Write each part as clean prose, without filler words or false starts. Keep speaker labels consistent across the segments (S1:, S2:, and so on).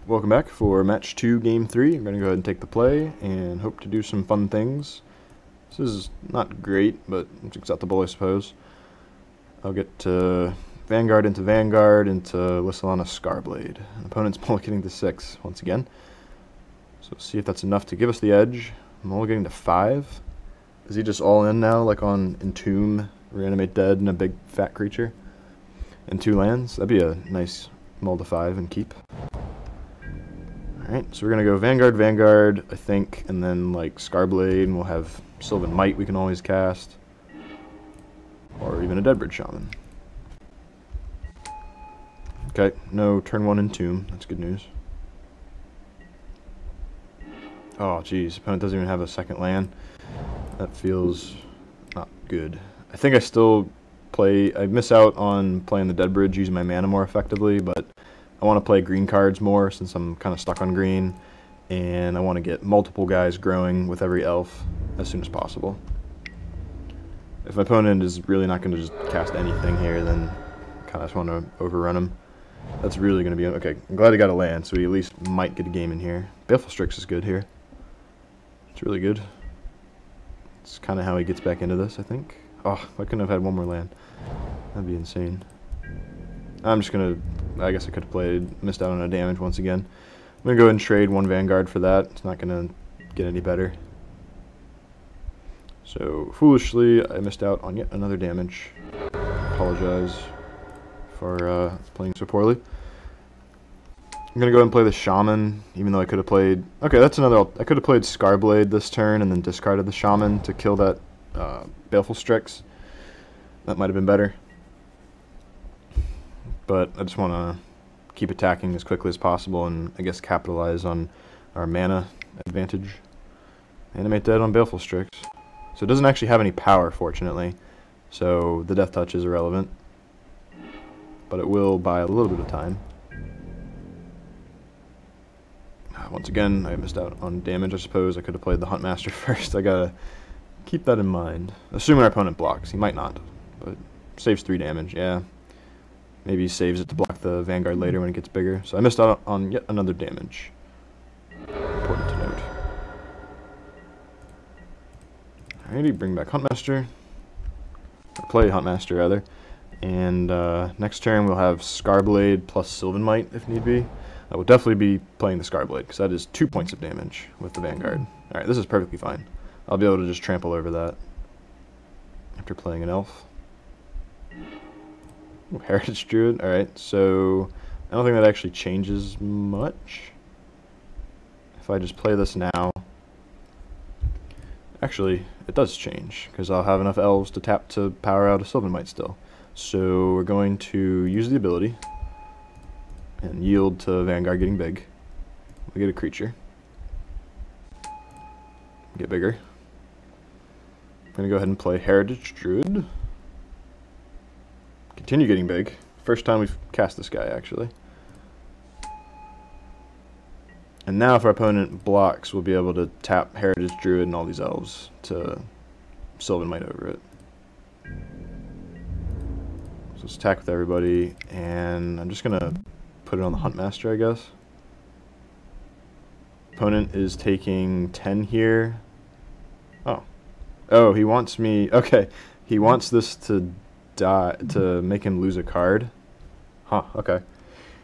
S1: Welcome back for match 2, game 3. I'm going to go ahead and take the play and hope to do some fun things. This is not great, but it's acceptable, I suppose. I'll get Vanguard into Lysilana Scarblade. Opponent's mulliganing to 6 once again. So see if that's enough to give us the edge. Mulliganing to 5. Is he just all in now, like on Entomb, Reanimate Dead, and a big fat creature? And 2 lands? That'd be a nice mull to 5 and keep. Alright, so we're going to go Vanguard, I think, and then like Scarblade, and we'll have Sylvan Might we can always cast. Or even a Deadbridge Shaman. Okay, no turn 1 Entomb, that's good news. Oh jeez, opponent doesn't even have a second land. That feels not good. I think I still I miss out on playing the Deadbridge using my mana more effectively, but I want to play green cards more since I'm kind of stuck on green, and I want to get multiple guys growing with every elf as soon as possible. If my opponent is really not going to just cast anything here, then I kind of just want to overrun him. That's really going to be okay. I'm glad he got a land, so he at least might get a game in here. Baleful Strix is good here. It's really good. It's kind of how he gets back into this, I think. Oh, I couldn't have had one more land. That'd be insane. I'm just going to, I guess I could have missed out on a damage once again. I'm going to go ahead and trade 1 Vanguard for that. It's not going to get any better. So, foolishly, I missed out on yet another damage. Apologize for playing so poorly. I'm going to go ahead and play the Shaman, even though I could have played... Okay, that's another... I could have played Scarblade this turn and then discarded the Shaman to kill that Baleful Strix. That might have been better. But I just want to keep attacking as quickly as possible and, I guess, capitalize on our mana advantage. Animate Dead on Baleful Strix. So it doesn't actually have any power, fortunately. So the Death Touch is irrelevant. But it will buy a little bit of time. Once again, I missed out on damage, I suppose. I could have played the Huntmaster first. I gotta keep that in mind. Assuming our opponent blocks. He might not. But saves 3 damage, yeah. Maybe he saves it to block the Vanguard later when it gets bigger. So I missed out on yet another damage. Important to note. Alrighty, bring back Huntmaster. Or play Huntmaster, rather. And next turn we'll have Scarblade plus Sylvan Might, if need be. I will definitely be playing the Scarblade, because that is 2 points of damage with the Vanguard. Alright, this is perfectly fine. I'll be able to just trample over that after playing an elf. Ooh, Heritage Druid, alright, so I don't think that actually changes much. If I just play this now, actually, it does change, because I'll have enough elves to tap to power out a Sylvan Might still. So we're going to use the ability and yield to Vanguard getting big. We get a creature. Get bigger. I'm going to go ahead and play Heritage Druid. Continue getting big. First time we've cast this guy, actually. And now if our opponent blocks, we'll be able to tap Heritage Druid and all these elves to Sylvan Might over it. So let's attack with everybody, and I'm just going to put it on the Huntmaster, I guess. Opponent is taking 10 here. Oh. Oh, he wants me... Okay. He wants this to die, to make him lose a card. Huh, okay.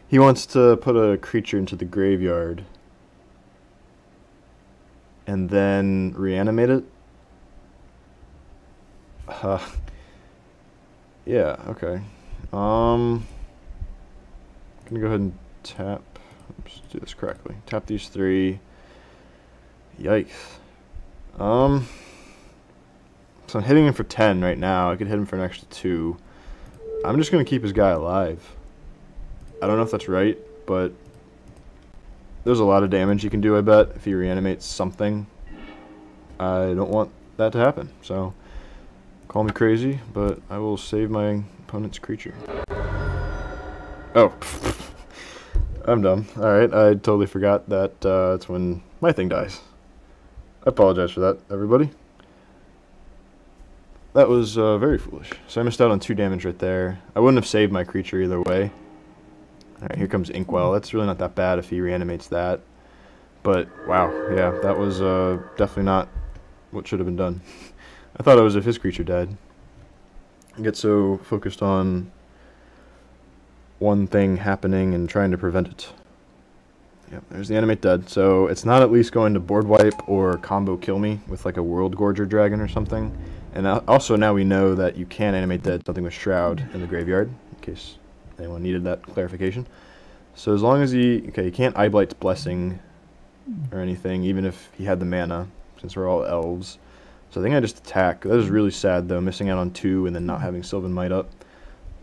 S1: He wants to put a creature into the graveyard and then reanimate it. Yeah, okay. I'm gonna go ahead and tap. Let's do this correctly. Tap these 3. Yikes. So I'm hitting him for 10 right now. I could hit him for an extra 2. I'm just gonna keep his guy alive. I don't know if that's right, but there's a lot of damage he can do, I bet, if he reanimates something. I don't want that to happen, so call me crazy, but I will save my opponent's creature. Oh, I'm dumb. Alright, I totally forgot that it's when my thing dies. I apologize for that, everybody. That was very foolish. So I missed out on 2 damage right there. I wouldn't have saved my creature either way. Alright, here comes Inkwell. That's really not that bad if he reanimates that. But, wow, yeah, that was definitely not what should have been done. I thought it was if his creature died. I get so focused on one thing happening and trying to prevent it. Yep, there's the animate dead. So it's not at least going to board wipe or combo kill me with like a World Gorger Dragon or something. And also now we know that you can animate dead something with Shroud in the graveyard, in case anyone needed that clarification. So as long as he can't Eyeblight's Blessing or anything, even if he had the mana, since we're all elves. So I think I just attack. That is really sad though, missing out on 2 and then not having Sylvan Might up.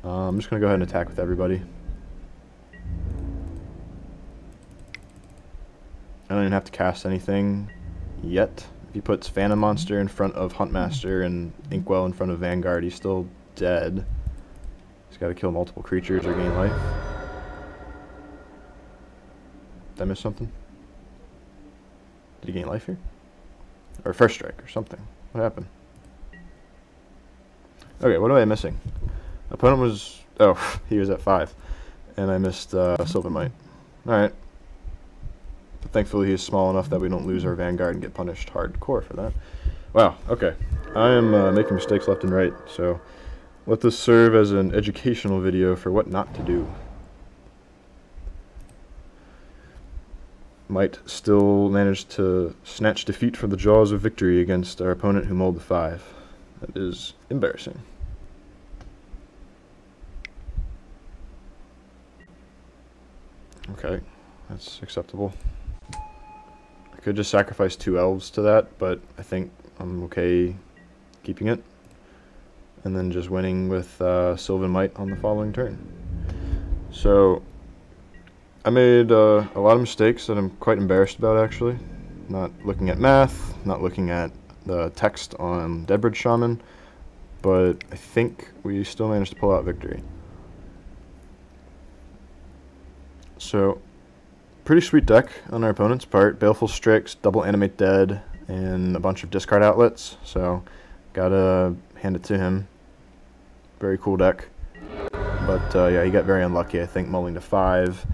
S1: I'm just going to go ahead and attack with everybody. I don't even have to cast anything yet. If he puts Phantom Monster in front of Huntmaster and Inkwell in front of Vanguard, he's still dead. He's got to kill multiple creatures or gain life. Did I miss something? Did he gain life here? Or first strike or something. What happened? Okay, what am I missing? Opponent was... oh, he was at 5. And I missed Sylvan Might. Alright. But thankfully he's small enough that we don't lose our Vanguard and get punished hardcore for that. Wow, okay. I am making mistakes left and right, so let this serve as an educational video for what not to do. Might still manage to snatch defeat from the jaws of victory against our opponent who mulled the 5. That is embarrassing. Okay, that's acceptable. I could just sacrifice 2 elves to that, but I think I'm okay keeping it. And then just winning with Sylvan Might on the following turn. So I made a lot of mistakes that I'm quite embarrassed about, actually. Not looking at math, not looking at the text on Deadbridge Shaman, but I think we still managed to pull out victory. So, pretty sweet deck on our opponent's part. Baleful Strix, double Animate Dead, and a bunch of discard outlets, so gotta hand it to him. Very cool deck. But yeah, he got very unlucky, I think, mulling to 5.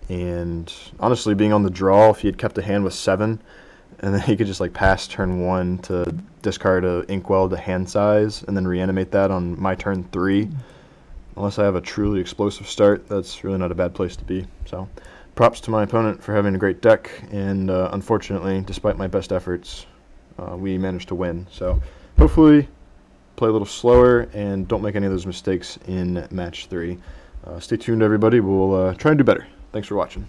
S1: And honestly, being on the draw, if he had kept a hand with 7, and then he could just like pass turn 1 to discard a Inkwell to hand size, and then reanimate that on my turn 3. Unless I have a truly explosive start, that's really not a bad place to be. So, props to my opponent for having a great deck, and unfortunately, despite my best efforts, we managed to win. So, hopefully, play a little slower and don't make any of those mistakes in match 3. Stay tuned, everybody. We'll try and do better. Thanks for watching.